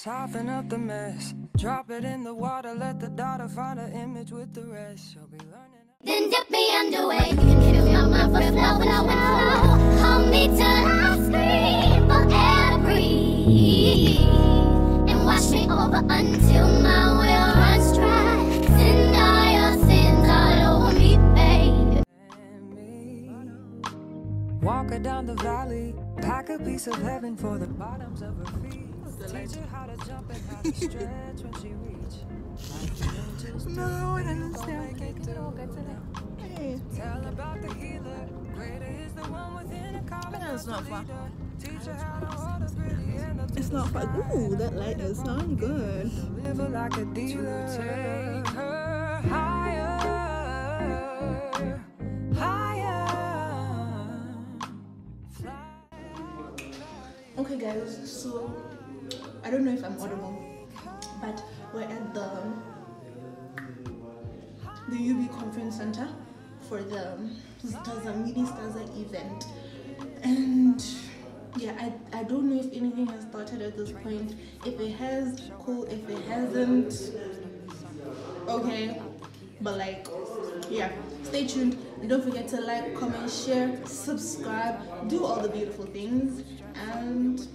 Soften up the mess, drop it in the water, let the daughter find an image with the rest. She'll be learning. Then dip me underway, fill my mouth with flow, hold me till I scream for air breathe, and wash me over until my will runs dry. Send all your sins all over me, babe. Walk her down the valley, pack a piece of heaven for the bottoms of her feet. Teach her how to jump and how to stretch when she reach. No, I don't understand. Tell about the healer. Greater is the one within a common. That's not fun. Teach her how to hold us pretty and It's not fun. Ooh, that light does sound good. live her like a dealer. Take her higher, higher. Fly. Okay, guys, so I don't know if I'm audible, but we're at the UB Conference Center for the SDASA SDASA event, and yeah, I don't know if anything has started at this point. If it has, cool. If it hasn't, okay, but like, yeah, stay tuned. Don't forget to like, comment, share, subscribe, do all the beautiful things, and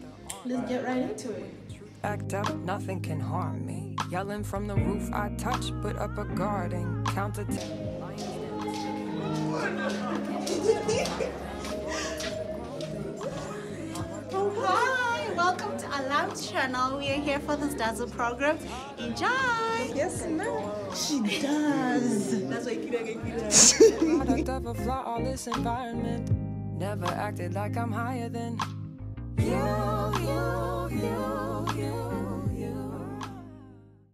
let's get right into it. Act up, nothing can harm me. Yelling from the roof, I touch, put up a guard and count to 10. Oh, hi! Welcome to Olum's channel. We are here for the SDASA program. Enjoy! Yes, ma'am. She does. That's why Kira does. Product of a flawless environment. Never acted like I'm higher than you.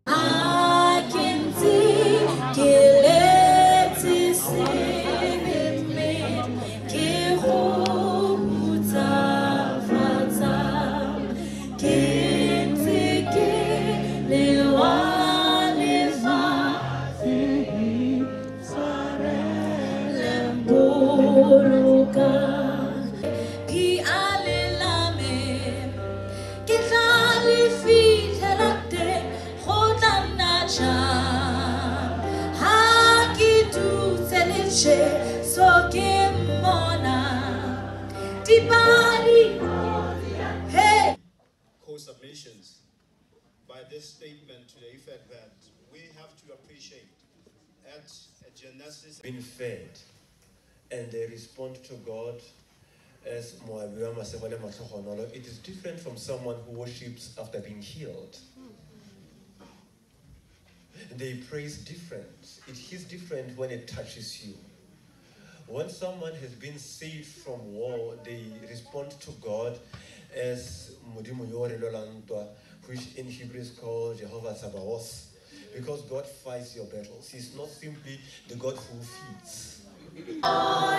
I can see Kileti singing me, Kihuta Fata, Kintiki Liwanifa, Sarelembuluka, Ki Alilame, Kitali Fitalate. Co-submissions by this statement to the effect that we have to appreciate at Genesis been fed and they respond to God as it is different from someone who worships after being healed. They praise different. It is different when it touches you. When someone has been saved from war, they respond to God as which in Hebrew is called Jehovah Sabaoth, because God fights your battles. He's not simply the God who feeds. Oh,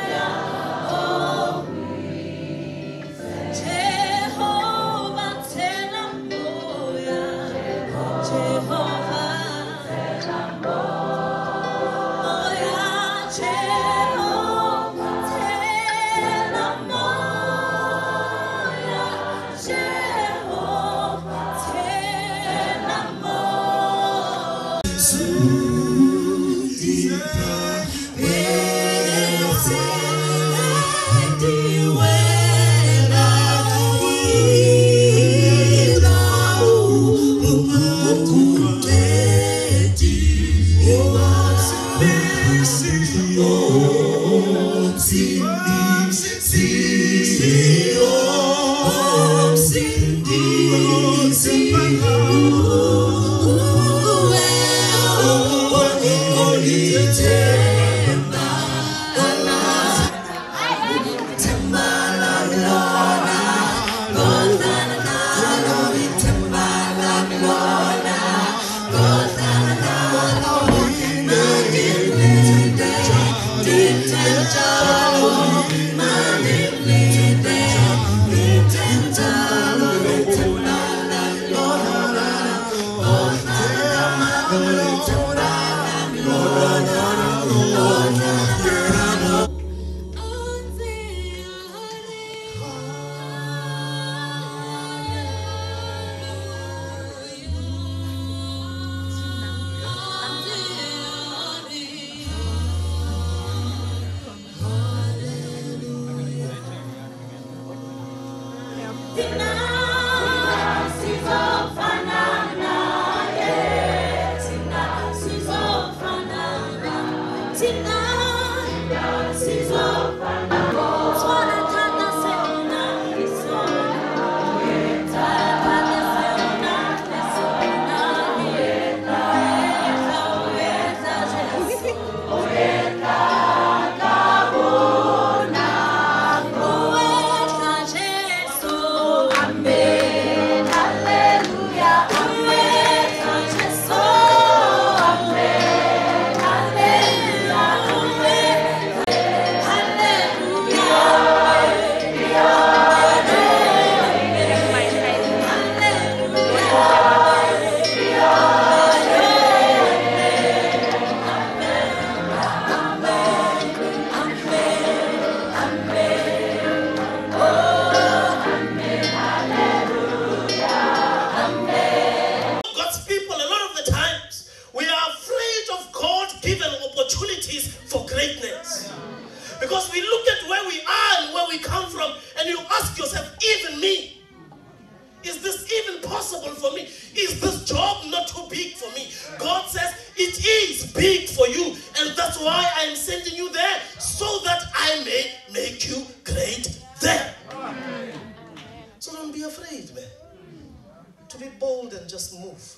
more than just move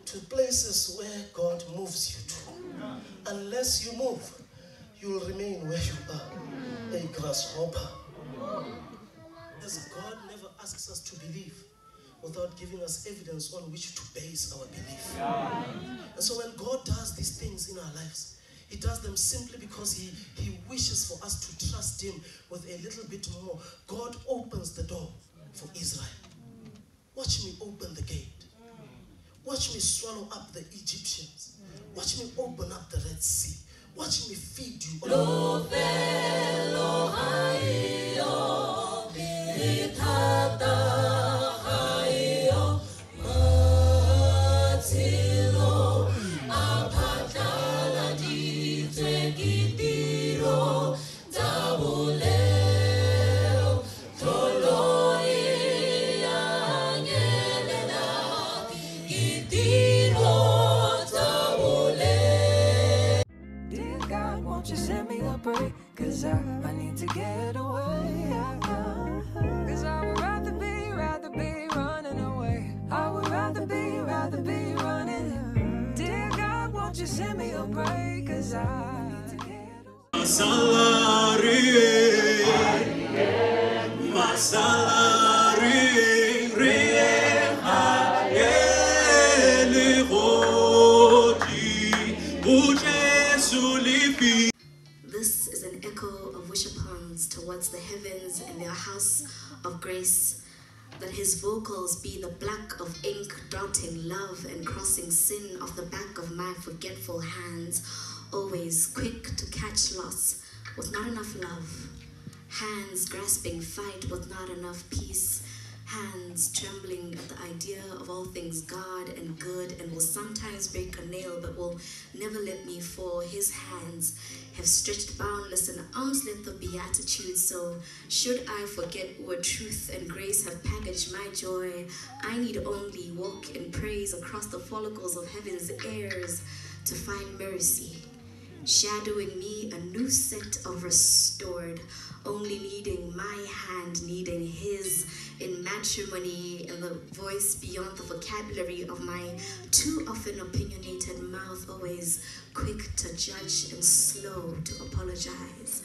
to places where God moves you to. Unless you move, you will remain where you are, a grasshopper. As God never asks us to believe without giving us evidence on which to base our belief. And so when God does these things in our lives, he does them simply because he wishes for us to trust him with a little bit more. God opens the door for Israel. Watch me open the gate. Watch me swallow up the Egyptians. Watch me open up the Red Sea. Watch me feed you. Dear God, won't you send me a break? Cause I need to get away. Cause I would rather be running away. I would rather be running. Dear God, won't you send me a break? Cause I need to get This is an echo of wish-upons towards the heavens and their house of grace, that his vocals be the black of ink, dotting love and crossing sin off the back of my forgetful hands, always quick to catch loss with not enough love, hands grasping fight with not enough peace, hands trembling at the idea of all things God and good, and will sometimes break a nail but will never let me fall. His hands have stretched boundless and arms length of beatitude. So should I forget where truth and grace have packaged my joy, I need only walk in praise across the follicles of heaven's airs to find mercy, shadowing me a new set of restored, only needing my hand, needing his in matrimony, and the voice beyond the vocabulary of my too often opinionated mouth, always quick to judge and slow to apologize.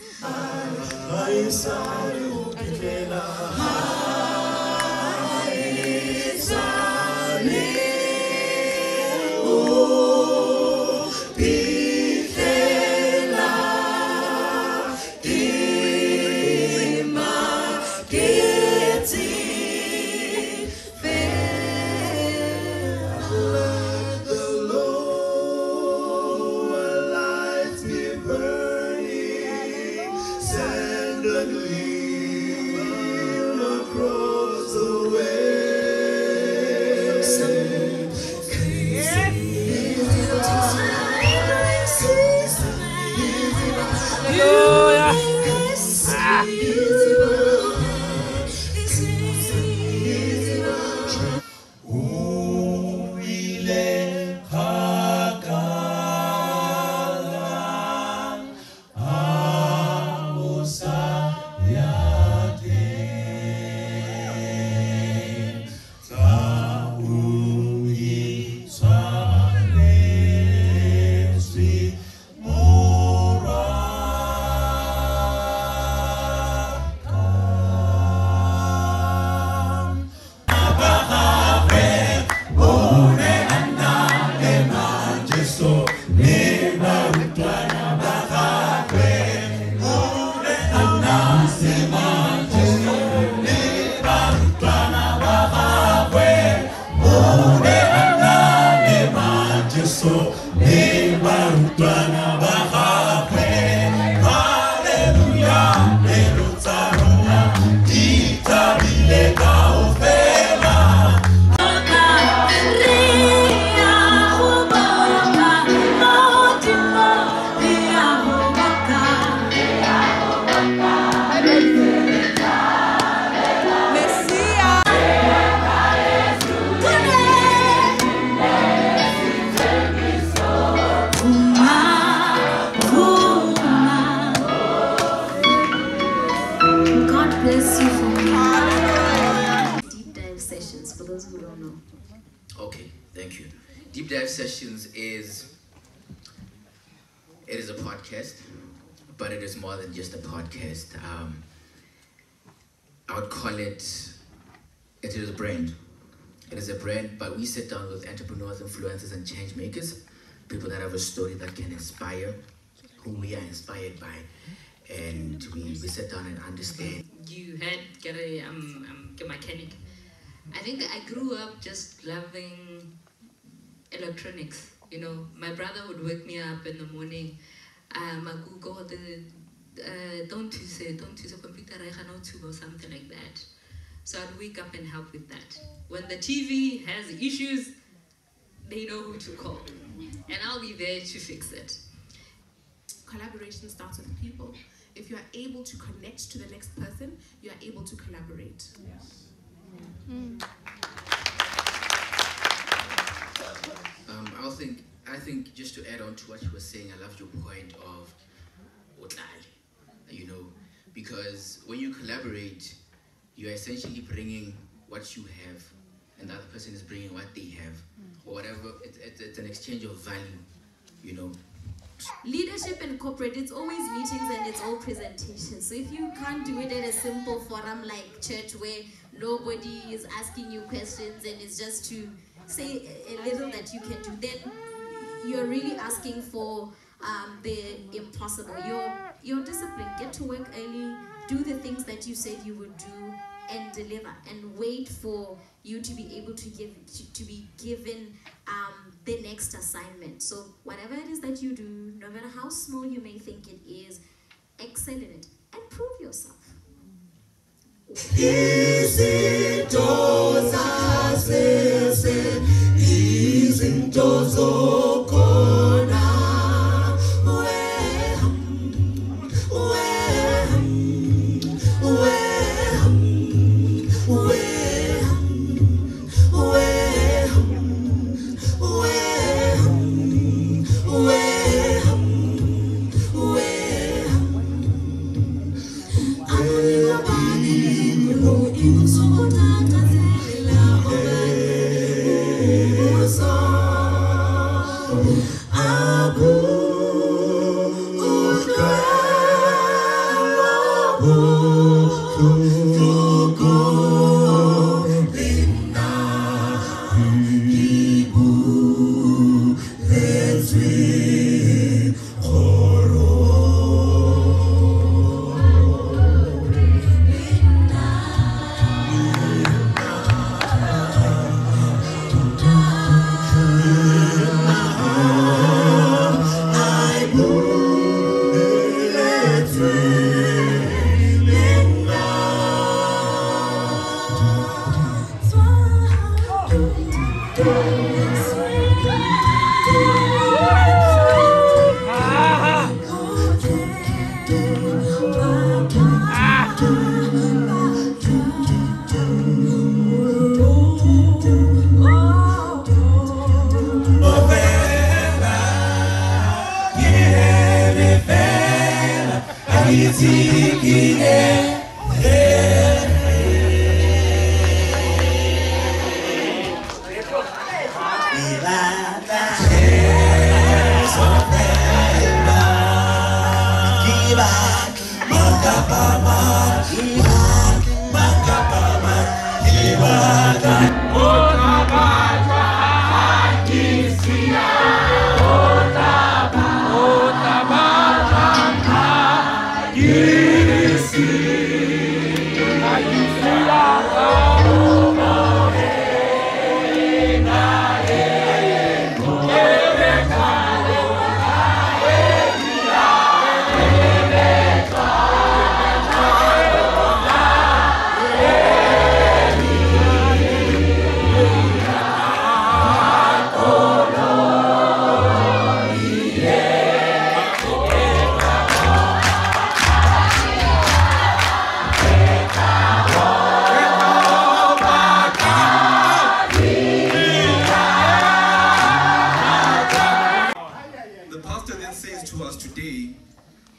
Okay, thank you. Deep Dive Sessions is a podcast, but it is more than just a podcast. I would call it is a brand. It is a brand, but we sit down with entrepreneurs, influencers, and change makers, people that have a story that can inspire, who we are inspired by, and we sit down and understand. You had get a mechanic. I think I grew up just loving electronics. You know, my brother would wake me up in the morning. I could go don't use a computer, I cannot tube or something like that. So I'd wake up and help with that. When the TV has issues, they know who to call. And I'll be there to fix it. Collaboration starts with people. If you are able to connect to the next person, you are able to collaborate. Yes. I think just to add on to what you were saying, I love your point of utlali, you know, because when you collaborate, you're essentially bringing what you have, and the other person is bringing what they have, or whatever. It's an exchange of value, you know. Leadership in corporate, it's always meetings and it's all presentations. So if you can't do it at a simple forum like church where nobody is asking you questions and it's just to say a little that you can do, then you're really asking for the impossible. Your discipline, get to work early, do the things that you said you would do, and deliver, and wait for you to be able to be given the next assignment. So whatever it is that you do, no matter how small you may think it is, excel in it and prove yourself.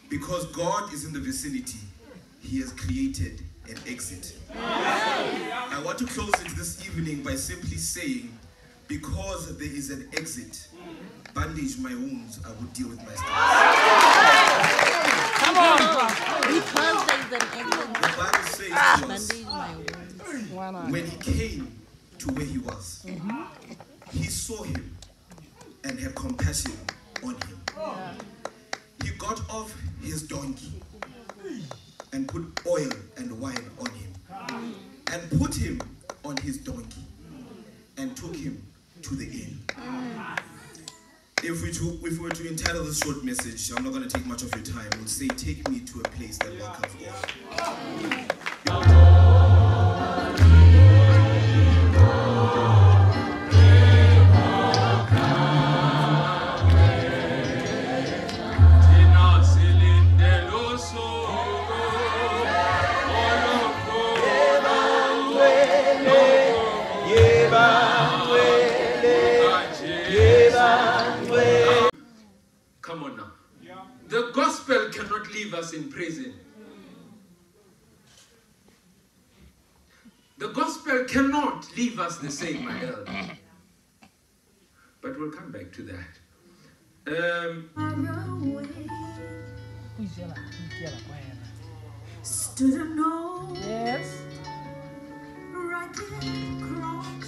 Because God is in the vicinity, He has created an exit. I want to close it this evening by simply saying because there is an exit, bandage my wounds, I will deal with my scars. Come on. Because there's an exit. The Bible says Bandage my wounds. when he came to where he was, he saw him and had compassion on him. He got off his donkey and put oil and wine on him and put him on his donkey and took him to the inn. If we were to entitle this short message, I'm not going to take much of your time. We'll say, take me to a place that welcomes all. Come on now. The gospel cannot leave us in prison. The gospel cannot leave us the same, my elder. But we'll come back to that. Stood alone. Yes. Right there across